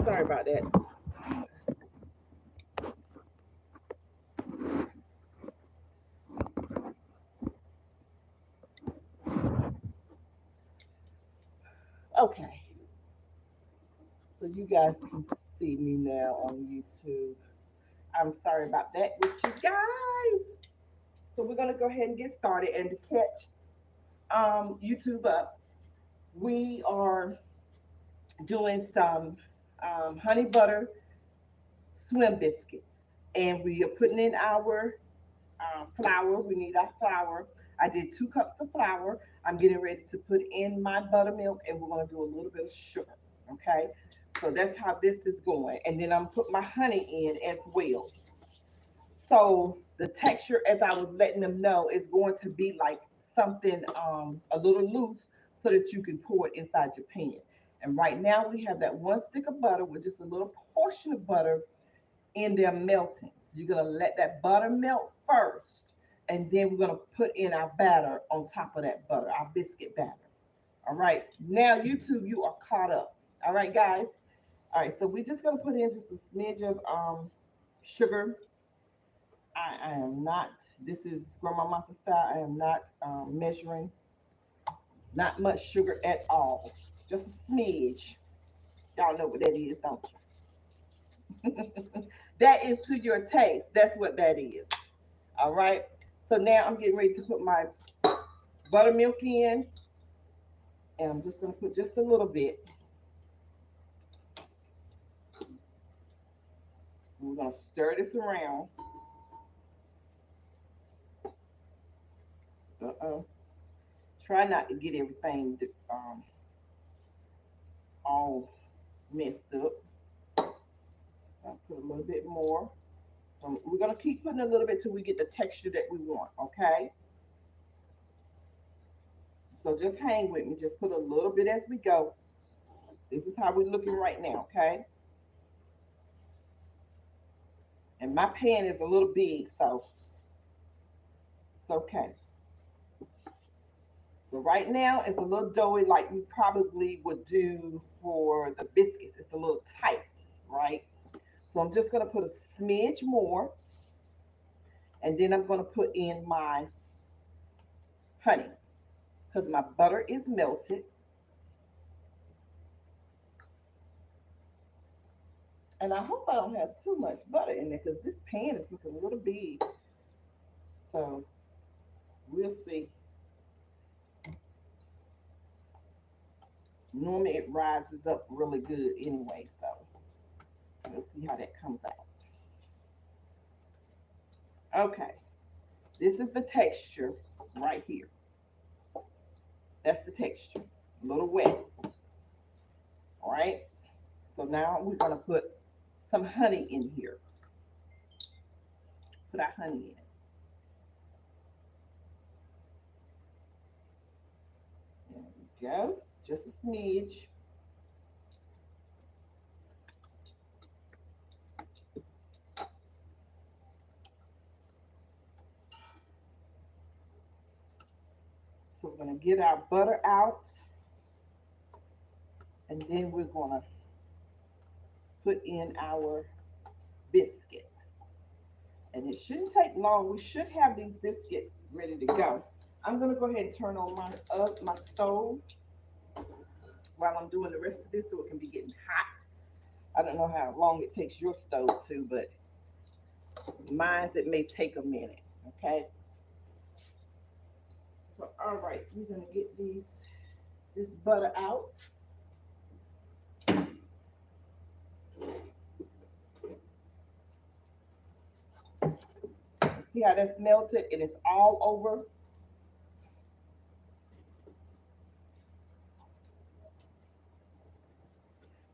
Sorry about that. Okay, so you guys can see me now on YouTube. I'm sorry about that with you guys. So we're gonna go ahead and get started and to catch YouTube up. We are doing some honey butter swim biscuits, and we are putting in our flour. We need our flour. I did 2 cups of flour. I'm getting ready to put in my buttermilk, and we're gonna do a little bit of sugar. Okay, so that's how this is going, and then I'm put my honey in as well. So the texture, as I was letting them know, is going to be like something a little loose so that you can pour it inside your pan. And right now we have that 1 stick of butter with just a little portion of butter in there melting. So you're gonna let that butter melt first, and then we're gonna put in our batter on top of that butter, our biscuit batter. All right. Now YouTube, you are caught up. All right, guys. All right, so we're just gonna put in just a smidge of sugar. I am not, this is Grandma Martha Style. I am not measuring, not much sugar at all. Just a smidge. Y'all know what that is, don't you? That is to your taste. That's what that is. All right. So now I'm getting ready to put my buttermilk in. And I'm just going to put just a little bit. We're going to stir this around. Uh-oh. Try not to get everything all messed up. I'll put a little bit more. So we're going to keep putting a little bit till we get the texture that we want, okay? So just hang with me. Just put a little bit as we go. This is how we're looking right now, okay? And my pan is a little big, so it's okay. So right now it's a little doughy like you probably would do for the biscuits. It's a little tight, right? So I'm just going to put a smidge more, and then I'm going to put in my honey because my butter is melted. And I hope I don't have too much butter in there because this pan is looking a little big. So we'll see. Normally it rises up really good anyway, so we'll see how that comes out. Okay, this is the texture right here. That's the texture, a little wet. All right, so now we're gonna put some honey in here. Put our honey in. There we go, just a smidge. So we're gonna get our butter out, and then we're gonna put in our biscuit. And it shouldn't take long. We should have these biscuits ready to go. I'm gonna go ahead and turn on my stove while I'm doing the rest of this so it can be getting hot. I don't know how long it takes your stove to, but mine's it may take a minute. Okay. So all right, we're gonna get this butter out. See how that's melted and it's all over.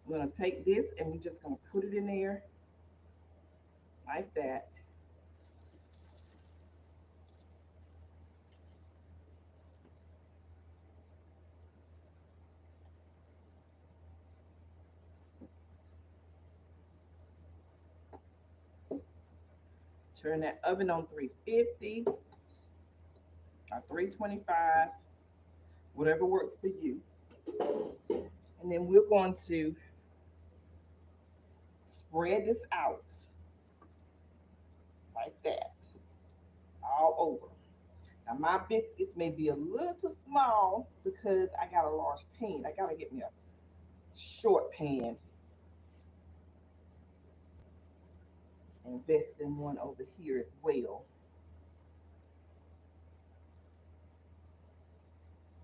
I'm gonna take this and we're just gonna put it in there like that. Turn that oven on 350 or 325, whatever works for you. And then we're going to spread this out like that all over. Now my biscuits may be a little too small because I got a large pan. I gotta get me a short pan. Invest in one over here as well.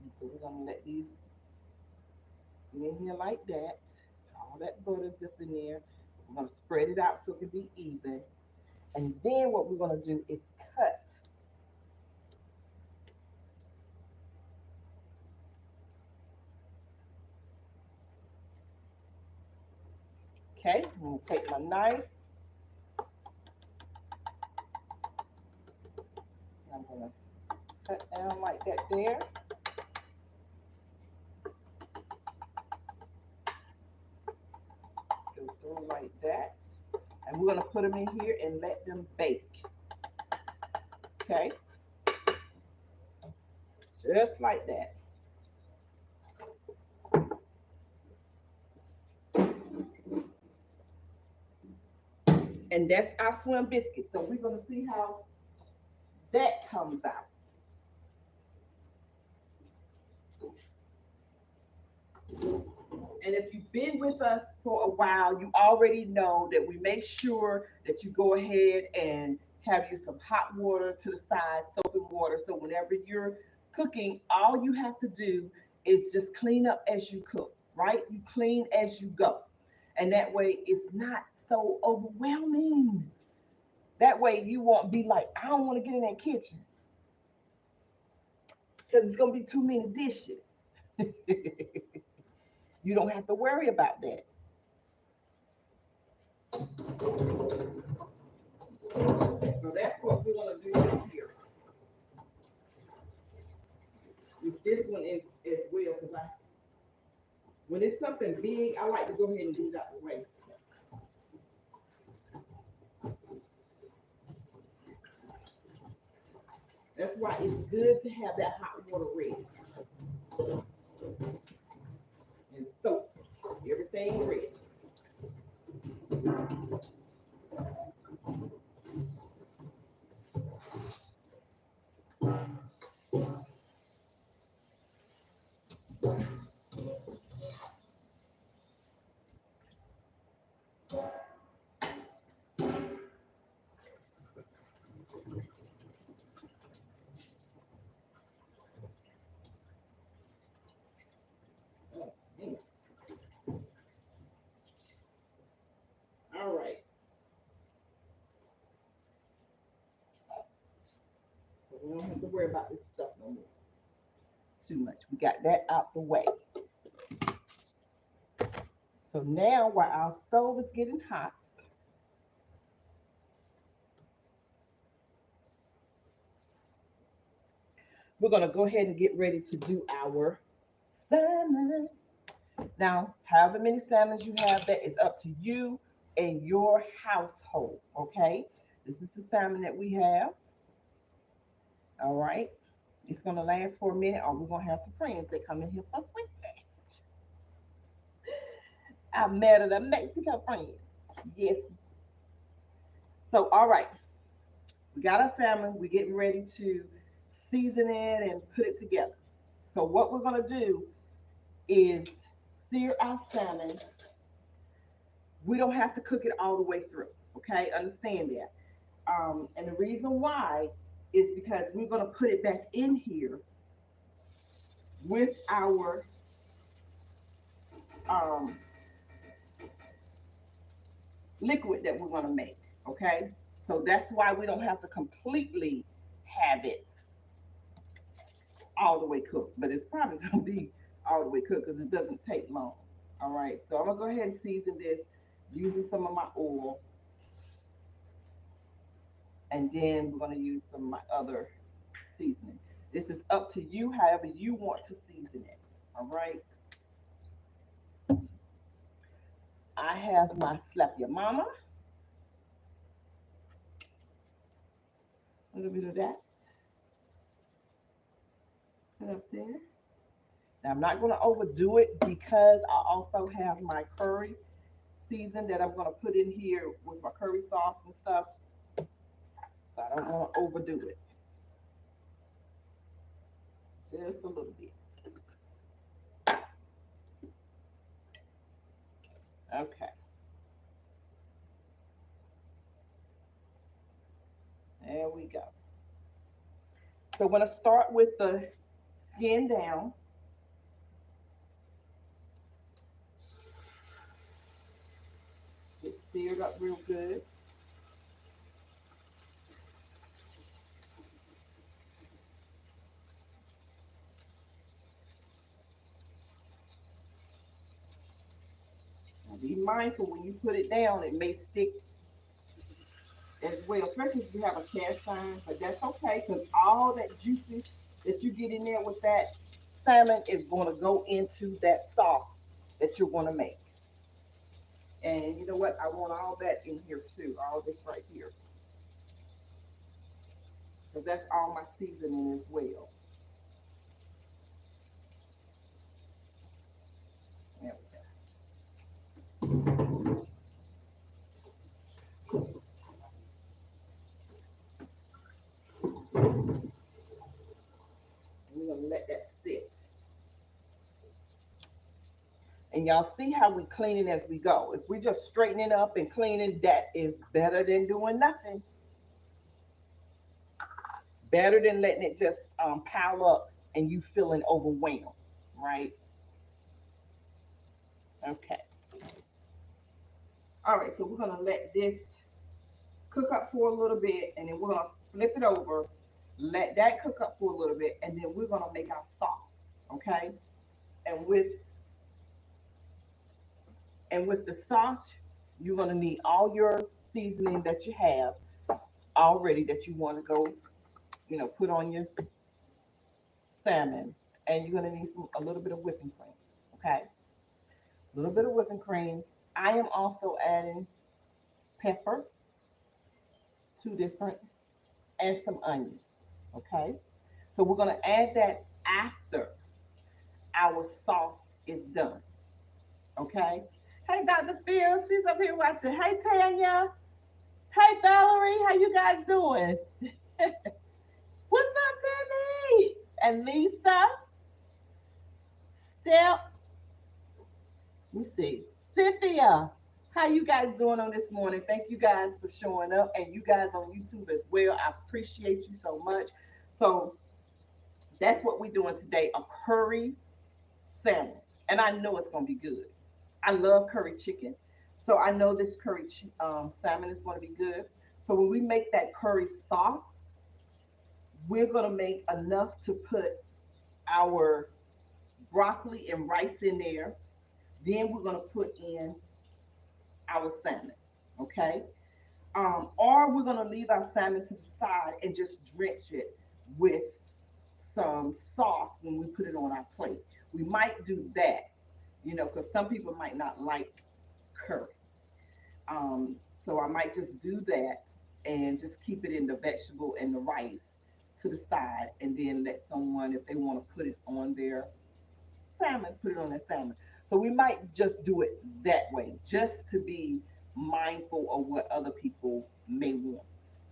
And so we're gonna let these in here like that. All that butter's up in there. We're gonna spread it out so it can be even. And then what we're gonna do is cut. Okay, I'm gonna take my knife. I'm gonna cut down like that there. Go through like that. And we're gonna put them in here and let them bake. Okay, just like that. And that's our swim biscuit. So we're gonna see how that comes out. And if you've been with us for a while, you already know that we make sure that you go ahead and have you some hot water to the side, soap and water. So whenever you're cooking, all you have to do is just clean up as you cook, right? You clean as you go. And that way it's not so overwhelming. That way you won't be like, I don't want to get in that kitchen because it's going to be too many dishes. You don't have to worry about that. So that's what we're gonna do right here with this one as well. Because when it's something big, I like to go ahead and get it out the way. That's why it's good to have that hot water ready and soap everything ready. Oh, man. All right. So we don't have to worry about this stuff no more too much. We got that out the way. So now while our stove is getting hot, we're gonna go ahead and get ready to do our salmon. Now, however many salmons you have, that is up to you and your household. Okay, this is the salmon that we have. All right, it's gonna last for a minute, or we're gonna have some friends that come in here for sweetness. I met the Mexican friends. Yes. So, all right, we got our salmon. We're getting ready to season it and put it together. So, what we're gonna do is sear our salmon. We don't have to cook it all the way through. Okay, understand that. And the reason why is because we're going to put it back in here with our um, liquid that we're going to make. Okay, so that's why we don't have to completely have it all the way cooked, but it's probably going to be all the way cooked because it doesn't take long. All right, so I'm going to go ahead and season this using some of my oil, and then we're going to use some of my other seasoning. This is up to you, however you want to season it. All right. I have my slap your mama, a little bit of that, put up there. Now I'm not going to overdo it because I also have my curry season that I'm gonna put in here with my curry sauce and stuff. So I don't want to overdo it. Just a little bit. Okay. There we go. So I'm gonna start with the skin down. Get seared up real good. Now be mindful when you put it down, it may stick as well, especially if you have a cast iron, but that's okay because all that juices that you get in there with that salmon is going to go into that sauce that you're going to make. And you know what? I want all that in here too, all this right here, because that's all my seasoning as well. There we go. And we're going to let that sit. And y'all see how we clean it as we go. If we just straighten it up and clean it, that is better than doing nothing. Better than letting it just pile up and you feeling overwhelmed, right? Okay. All right, so we're gonna let this cook up for a little bit, and then we're gonna flip it over, let that cook up for a little bit, and then we're gonna make our sauce. Okay. And with the sauce, you're gonna need all your seasoning that you have already that you want to go, put on your salmon, and you're gonna need a little bit of whipping cream. Okay, a little bit of whipping cream. I am also adding pepper, two different, and some onion. Okay, so we're gonna add that after our sauce is done. Okay. Hey, Dr. Phil, she's up here watching. Hey, Tanya. Hey, Valerie, how you guys doing? What's up, Tammy? And Lisa, Step, let me see. Cynthia, how you guys doing on this morning? Thank you guys for showing up, and you guys on YouTube as well. I appreciate you so much. So that's what we're doing today, a curry salmon. And I know it's going to be good. I love curry chicken. So I know this salmon is going to be good. So when we make that curry sauce, we're going to make enough to put our broccoli and rice in there. Then we're going to put in our salmon. Okay. Or we're going to leave our salmon to the side and just drench it with some sauce when we put it on our plate. We might do that, because some people might not like curry. So I might just do that and just keep it in the vegetable and the rice to the side, and then let someone, if they want to put it on their salmon, put it on their salmon. So we might just do it that way, just to be mindful of what other people may want,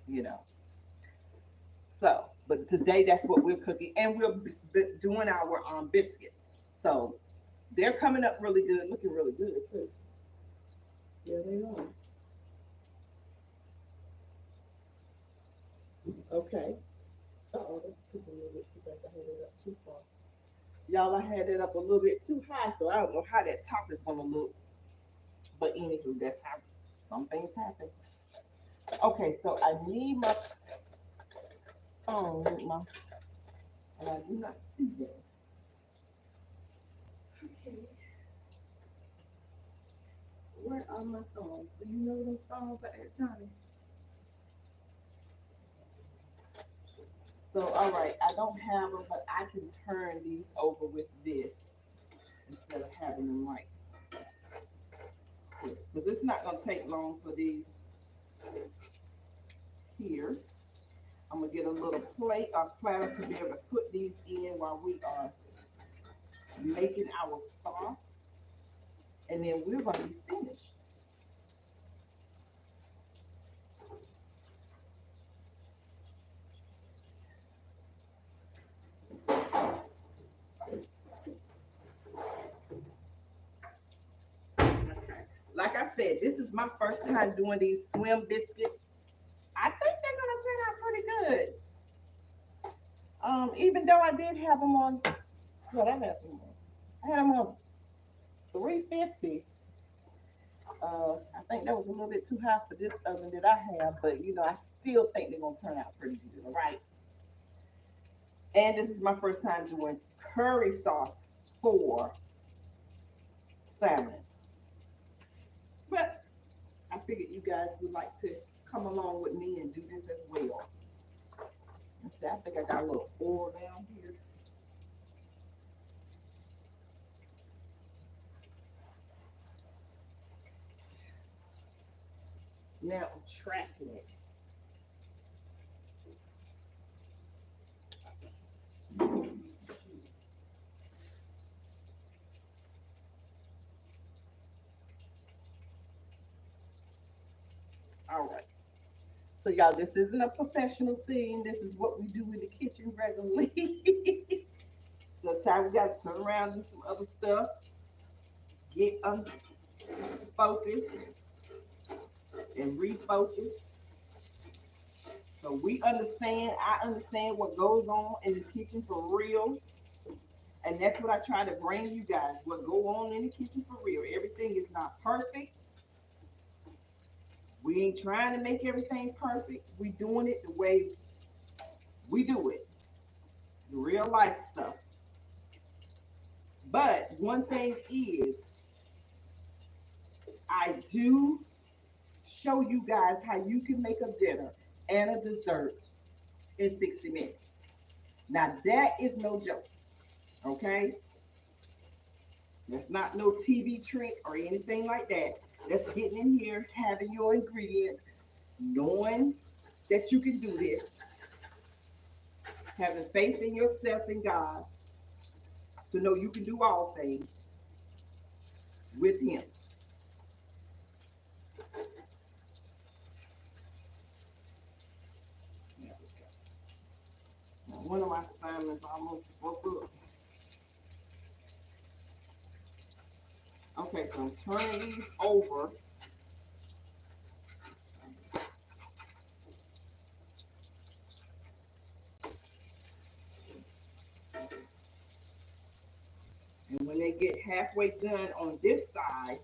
you know. So, but today that's what we're cooking, and we're doing our biscuits. So they're coming up really good, looking really good too. Yeah, they are. Okay. Uh-oh, that's cooking a little bit too fast. I had it up too far. Y'all, I had it up a little bit too high, so I don't know how that top is gonna look. But anywho, that's how some things happen. Okay, so I need my phone, and I do not see them. Okay, where are my phones? Do you know those phones are at, Johnny? So, all right, I don't have them, but I can turn these over with this instead of having them right here. Because it's not going to take long for these here. I'm going to get a little plate or platter to be able to put these in while we are making our sauce. And then we're going to be finished. said, this is my first time doing these swim biscuits. I think they're gonna turn out pretty good. Even though I did have them on, what I had them on, I had them on 350. I think that was a little bit too high for this oven that I have, but I still think they're gonna turn out pretty good, all right? And this is my first time doing curry sauce for salmon. But I figured you guys would like to come along with me and do this as well. Let's see, I think I got a little oil down here. Now I'm tracking it. All right. So y'all, this isn't a professional scene. This is what we do in the kitchen regularly. Sometimes we got to turn around and do some other stuff, get unfocused and refocus. So we understand, I understand what goes on in the kitchen for real. And that's what I try to bring you guys. What go on in the kitchen for real. Everything is not perfect. We ain't trying to make everything perfect. We doing it the way we do it. The real life stuff. But one thing is, I do show you guys how you can make a dinner and a dessert in 60 minutes. Now that is no joke. Okay? That's not no TV trick or anything like that. That's getting in here, having your ingredients, knowing that you can do this, having faith in yourself and God to know you can do all things with Him. Now, one of my assignments almost broke up. Okay, so I'm turning these over. And when they get halfway done on this side,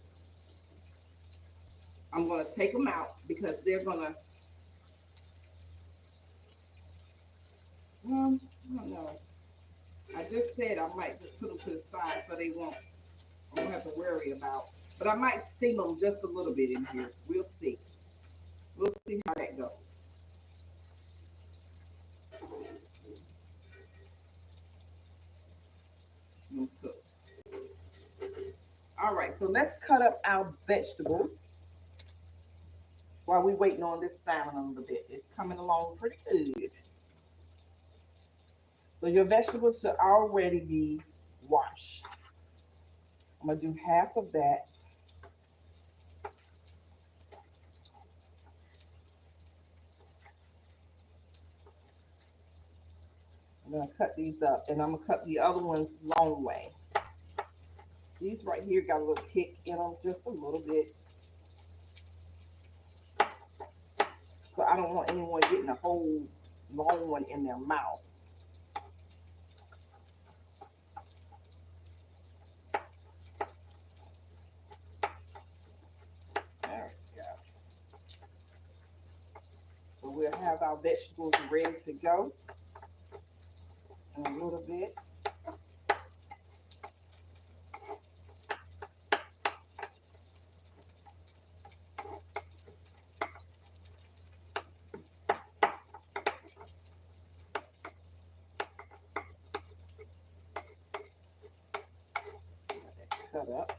I'm going to take them out because they're going to, I don't know. I just said I might just put them to the side so I won't have to worry about. But I might steam them just a little bit in here. We'll see. We'll see how that goes. All right, so let's cut up our vegetables while we're waiting on this salmon a little bit. It's coming along pretty good. So your vegetables should already be washed. I'm gonna do half of that. I'm gonna cut these up, and I'm gonna cut the other ones long way. These right here got a little kick in them, just a little bit. So I don't want anyone getting a whole long one in their mouth. There we go. So we'll have our vegetables ready to go in a little bit. Cut up.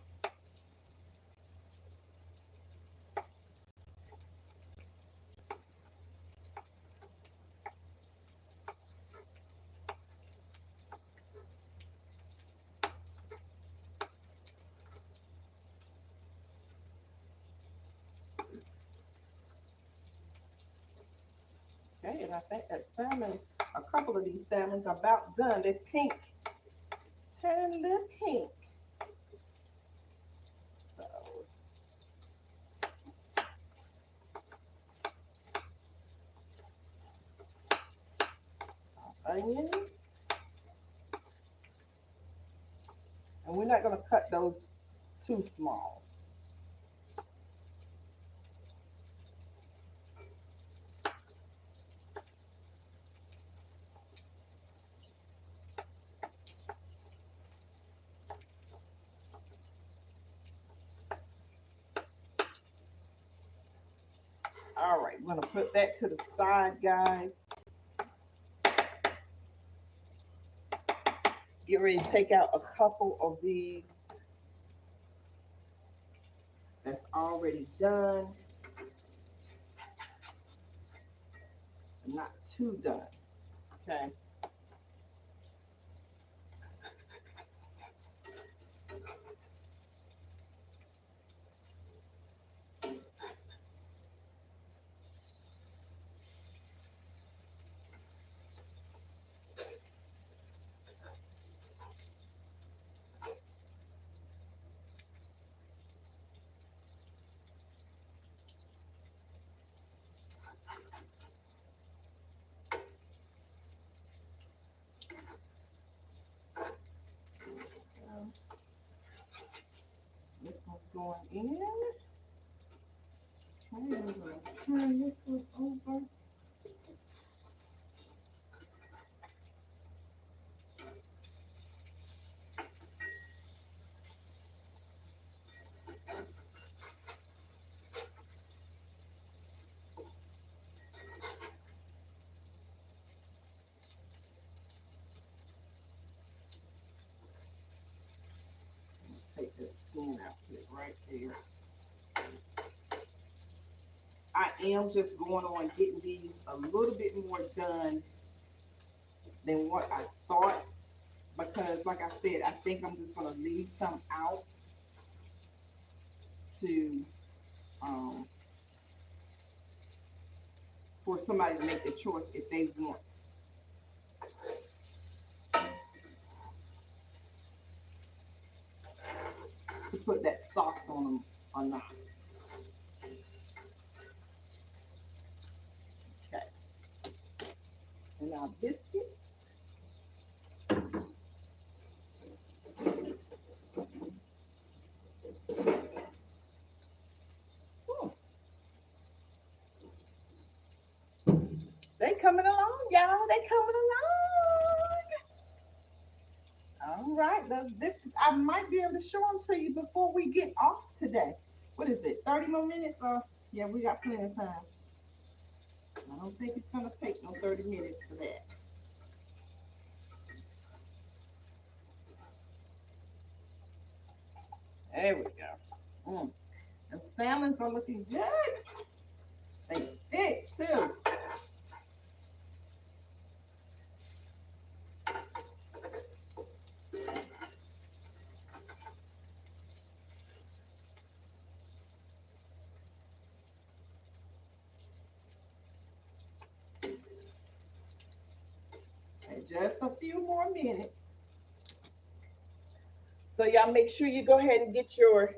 Okay, and I think that salmon, a couple of these salmons are about done. They're pink, tender pink. So onions. And we're not going to cut those too small. All right, we're going to put that to the side, guys. Get ready to take out a couple of these that's already done. Not too done. Okay. This one's going in. Okay, we're going to turn this one over. Take that skin out here, right there. I am just going on getting these a little bit more done than what I thought, because like I said, I think I'm just going to leave some out to um, for somebody to make the choice if they want to put that sauce on them or not. Okay. And our biscuits. Hmm. They coming along, y'all. They coming along. All right. Those biscuits, I might be able to show them to you before we get off today. What is it? 30 more minutes? Yeah, we got plenty of time. I don't think it's gonna take no 30 minutes for that. There we go. And salmons are looking good. They thick too. And just a few more minutes. So y'all make sure you go ahead and get your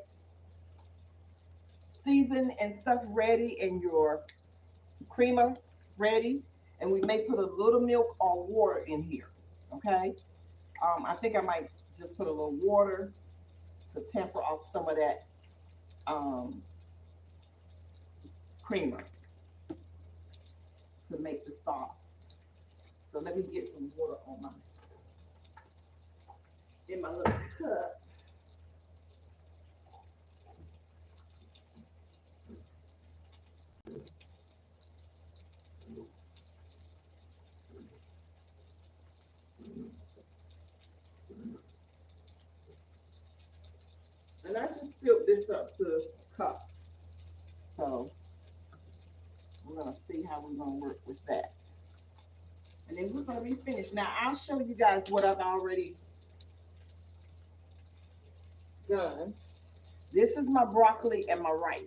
season and stuff ready and your creamer ready. And we may put a little milk or water in here. Okay. I think I might just put a little water to temper off some of that um, creamer to make the sauce. So let me get some water on my in my little cup. And I just filled this up to a cup. So we're gonna see how we're gonna work with that. And then we're gonna be finished. Now I'll show you guys what I've already done. This is my broccoli and my rice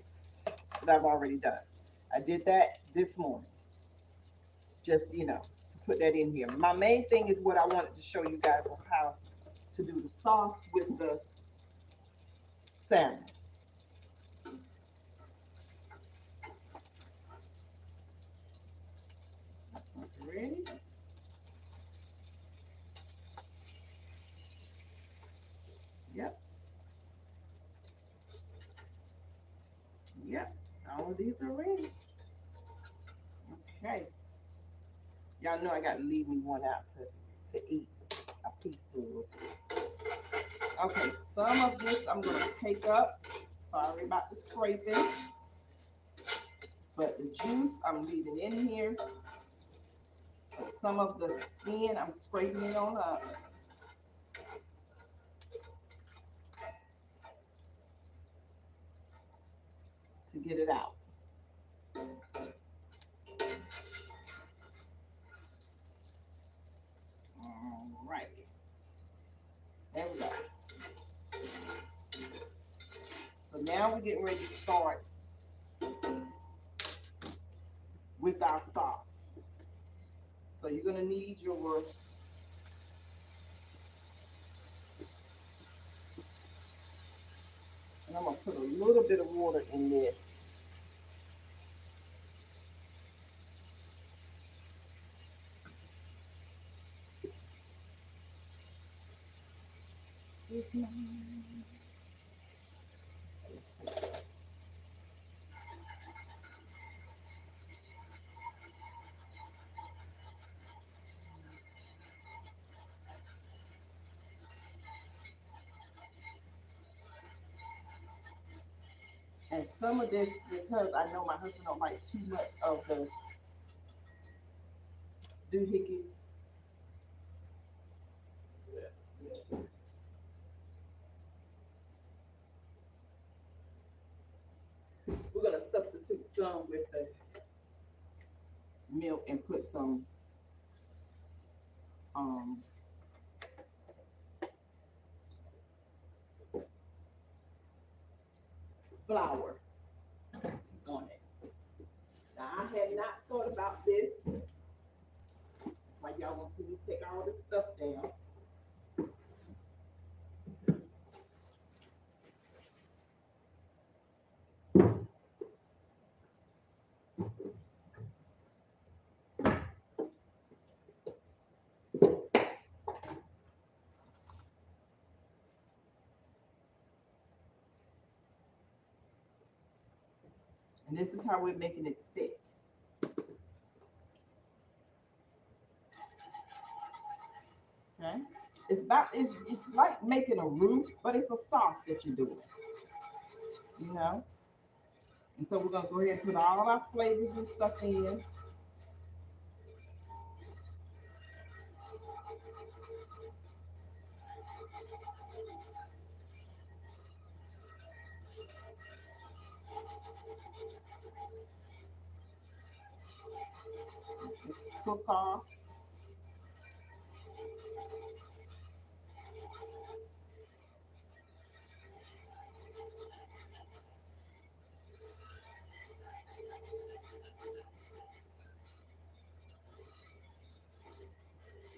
that I've already done. I did that this morning. Just, put that in here. My main thing is what I wanted to show you guys on how to do the sauce with the salmon. Ready? All of these are ready. Okay. Y'all know I got to leave me one out to eat a piece of. Okay, some of this I'm going to take up. Sorry about the scraping. But the juice I'm leaving in here. But some of the skin I'm scraping it on up to get it out. All right. There we go. So now we're getting ready to start with our sauce. So you're going to need your, and I'm going to put a little bit of water in this. And some of this, because I know my husband don't like too much of the doohickey. We're gonna substitute some with the milk and put some um flour on it. Now I had not thought about this. That's why y'all want to see me take all this stuff down. And this is how we're making it thick. Okay? It's like making a roux, but it's a sauce that you're doing. You know? And so we're gonna go ahead and put all our flavors and stuff in. Just cook off.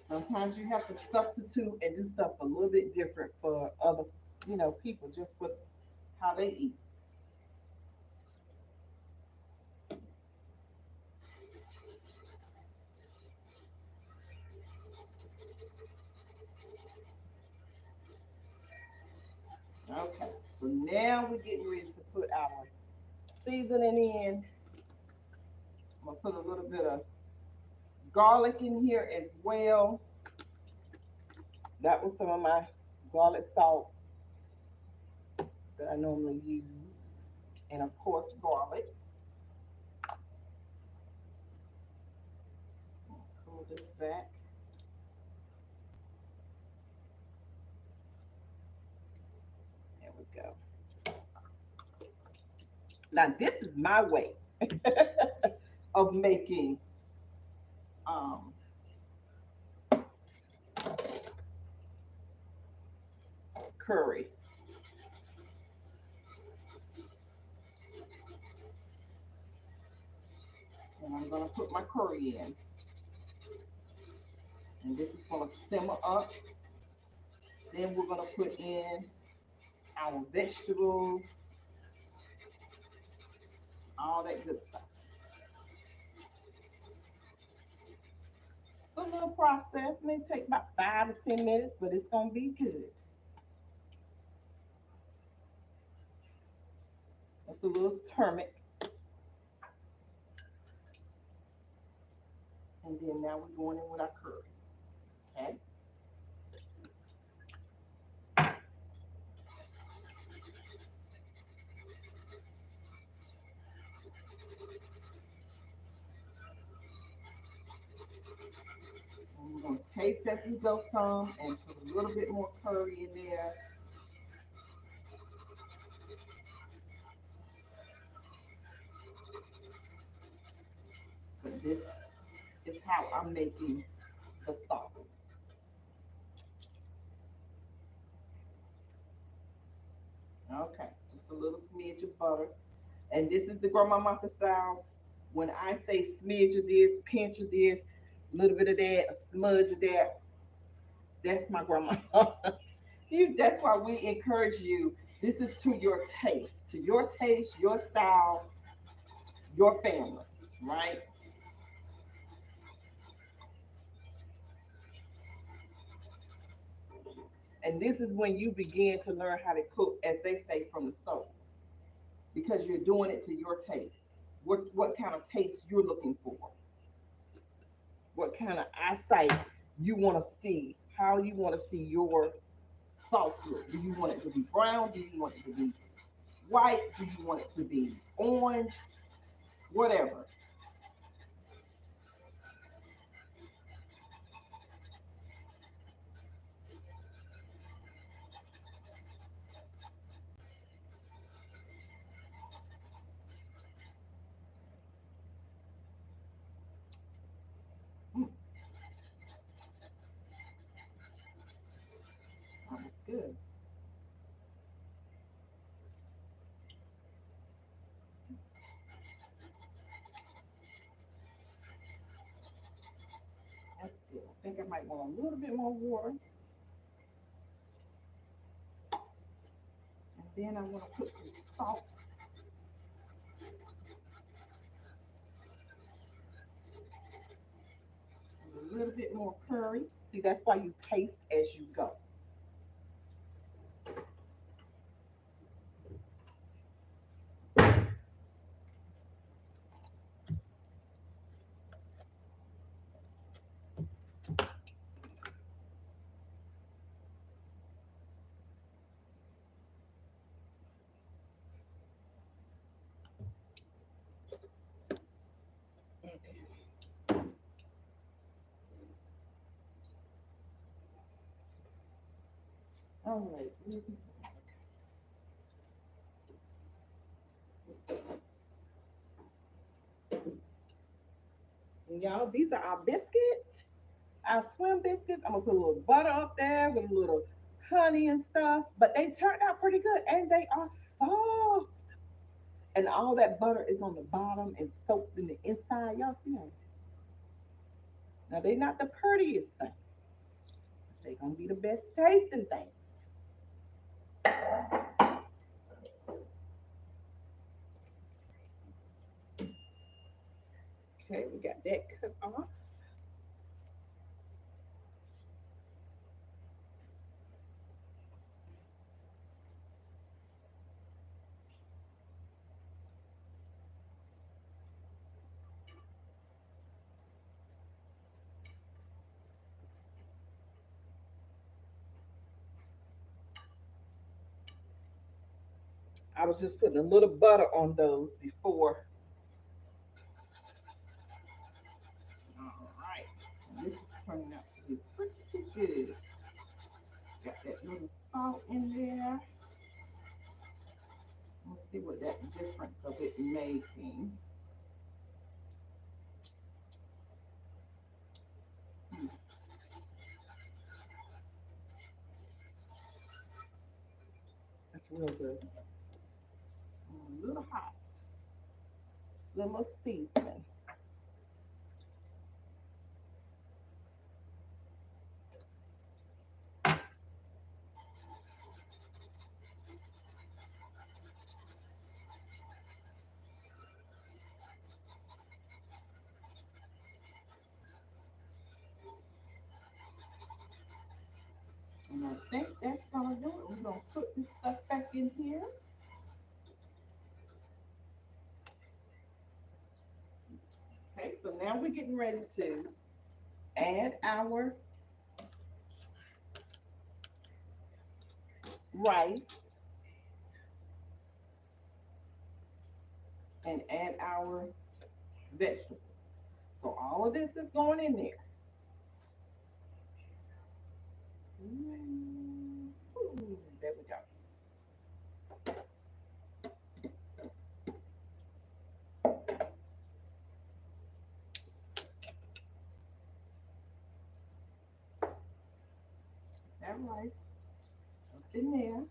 Sometimes you have to substitute and do stuff a little bit different for other, people just for how they eat. Okay, so now we're getting ready to put our seasoning in. I'm gonna put a little bit of garlic in here as well. That was some of my garlic salt that I normally use. And of course, garlic. Pull this back. There we go. Now, this is my way of making um, curry. And I'm going to put my curry in. And this is going to simmer up. Then we're going to put in our vegetables, all that good stuff. It's a little process. It may take about 5 to 10 minutes, but it's going to be good. That's a little turmeric. And then now we're going in with our curry. Okay. And we're going to taste as we go some and put a little bit more curry in there. But this is how I'm making the sauce. Okay, just a little smidge of butter. And this is the Grandma Martha Style. When I say smidge of this, pinch of this, a little bit of that, a smudge of that, that's my grandma. That's why we encourage you. This is to your taste, your style, your family, right? And this is when you begin to learn how to cook, as they say, from the soul, because you're doing it to your taste. What kind of taste you're looking for? What kind of eyesight you want to see? How you want to see your sauce look? Do you want it to be brown? Do you want it to be white? Do you want it to be orange? Whatever. Mm, that's good. That's good. I think I might want a little bit more water. And then I want to put some salt, a little bit more curry. See, that's why you taste as you go. All right. And y'all, these are our biscuits, our swim biscuits. I'm gonna put a little butter up there with a little honey and stuff. But they turned out pretty good, and they are soft. And all that butter is on the bottom and soaked in the inside. Y'all see that? Now they're not the prettiest thing. They're gonna be the best tasting thing. Okay, we got that cut off. I was just putting a little butter on those before. All right. And this is turning out to be pretty good. Got that little salt in there. Let's see what that difference of it making. Hmm, that's real good. A little hot. Little seasoning. And I think that's gonna do it. We're gonna put this stuff back in here. Okay, So now we're getting ready to add our rice and add our vegetables. So all of this is going in there. There we go. That rice up in there.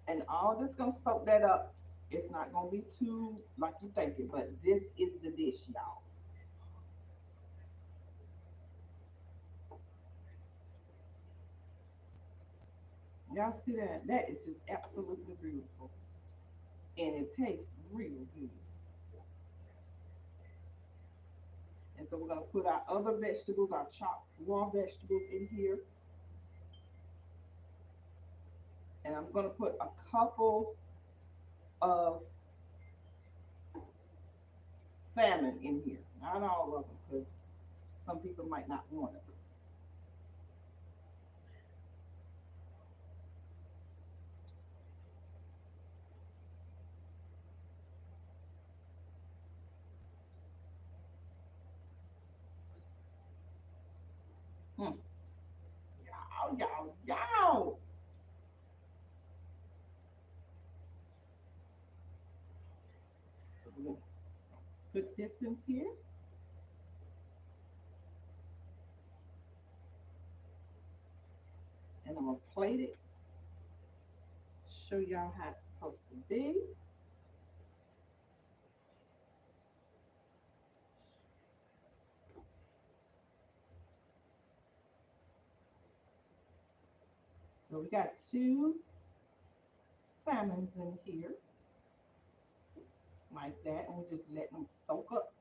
And all this gonna soak that up. It's not gonna be too like you think it, but this is the dish, y'all. Y'all see that? That is just absolutely beautiful. And it tastes real good. And so we're gonna put our other vegetables, our chopped raw vegetables in here. And I'm gonna put a couple of salmon in here. Not all of them, because some people might not want it. Mm. Y'all. So we're gonna put this in here, and I'm gonna plate it, show y'all how it's supposed to be. So we got two salmons in here, like that, and we just let them soak up.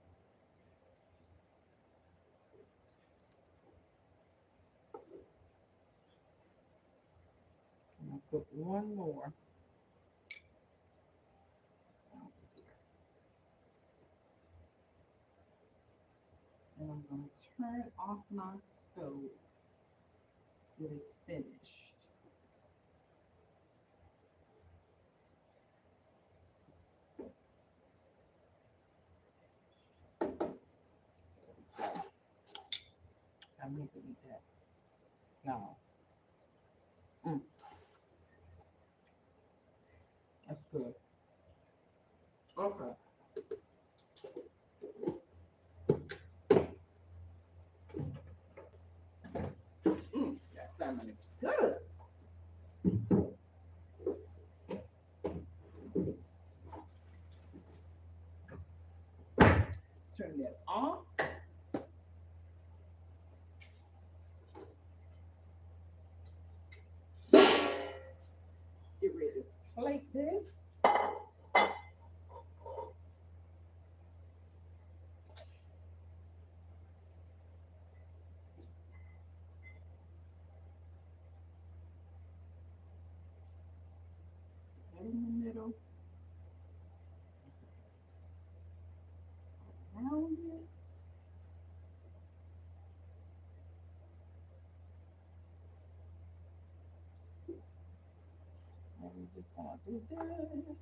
And I'll put one more over here. And I'm gonna turn off my stove till it's finished. I need to eat that. No. Mm, that's good. Okay. That salmon is good. Turn that off. Get ready to plate this. Right in the middle. Around it. And we just want to do this.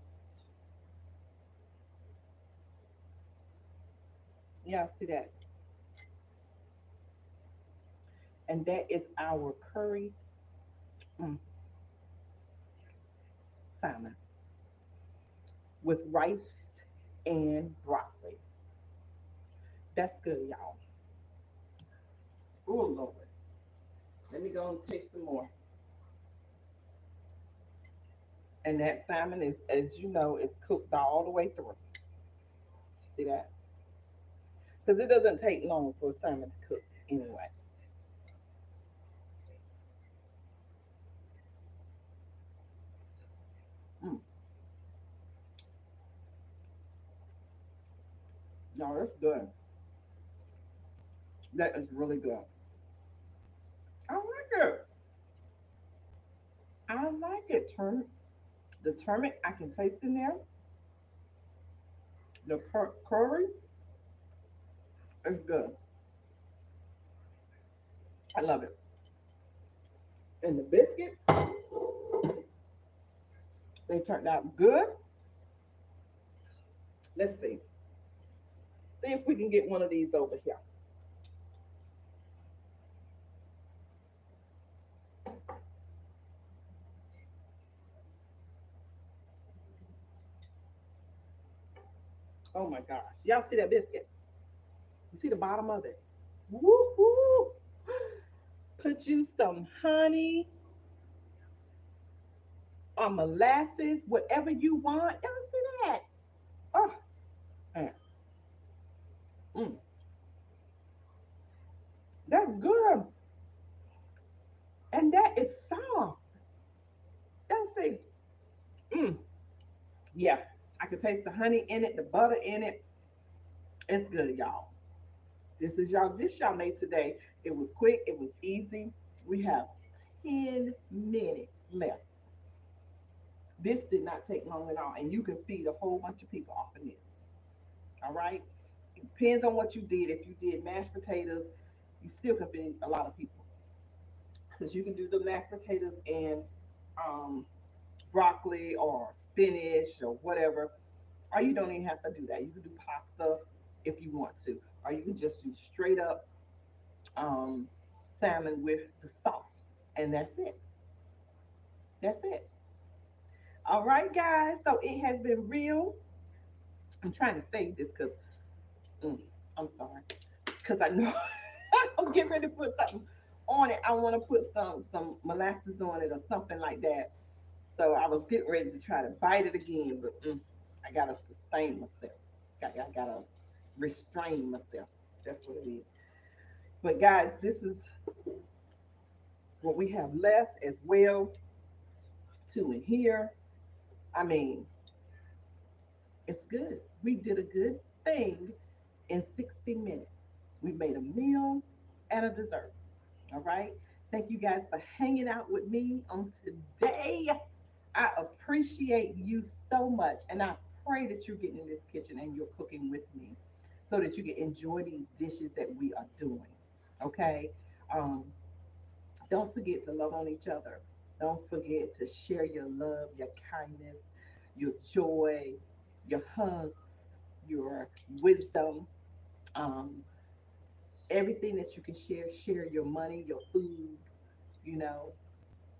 Y'all see that? And that is our curry mm, salmon with rice and broccoli. That's good, y'all. Oh, Lord. Let me go and taste some more. And that salmon is, as you know, is cooked all the way through. See that? Because it doesn't take long for salmon to cook anyway. Mm. No, that's good. That is really good. I like it. I like it. The turmeric I can taste in there. The curry It's good. I love it. And the biscuits, they turned out good. Let's see. See if we can get one of these over here. Oh my gosh. Y'all see that biscuit? You see the bottom of it? Woo-hoo. Put you some honey or molasses, whatever you want. Y'all see that? Oh, man. Mm, that's good. And that is soft. That's it. Mm, yeah. I can taste the honey in it, the butter in it. It's good, y'all. This is y'all dish y'all made today. It was quick, it was easy. We have 10 minutes left. This did not take long at all, and you can feed a whole bunch of people off of this. All right. It depends on what you did. If you did mashed potatoes, you still can feed a lot of people because you can do the mashed potatoes and um, broccoli or spinach or whatever. Or you don't even have to do that. You can do pasta if you want to, or you can just do straight up um, salmon with the sauce, and that's it. That's it. All right, guys. So it has been real. I'm trying to save this because I'm sorry, because I know I'm getting ready to put something on it. I want to put some molasses on it or something like that. So I was getting ready to try to bite it again, but I gotta sustain myself. I gotta restrain myself. That's what it is. But guys, this is what we have left as well. Two in here. I mean, it's good. We did a good thing in 60 minutes. We made a meal and a dessert. All right. Thank you guys for hanging out with me on today. I appreciate you so much. And I pray that you're getting in this kitchen and you're cooking with me so that you can enjoy these dishes that we are doing. Okay. Um, don't forget to love on each other. Don't forget to share your love, your kindness, your joy, your hugs, your wisdom, um, everything that you can share. Share your money, your food. You know,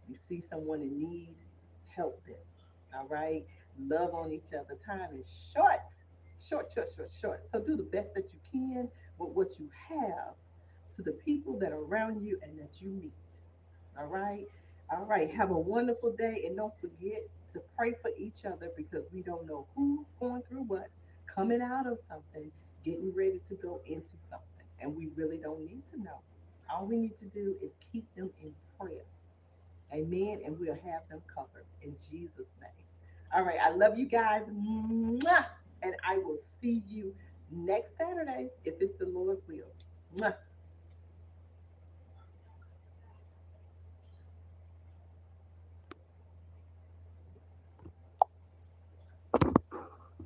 you see someone in need, help them. All right. Love on each other. Time is short. Short, short, short, short. So do the best that you can with what you have to the people that are around you and that you meet. All right. All right. Have a wonderful day. And don't forget to pray for each other because we don't know who's going through what, coming out of something, getting ready to go into something. And we really don't need to know. All we need to do is keep them in prayer. Amen. And we'll have them covered in Jesus' name. All right. I love you guys. Mwah! And I will see you next Saturday if it's the Lord's will. Mwah.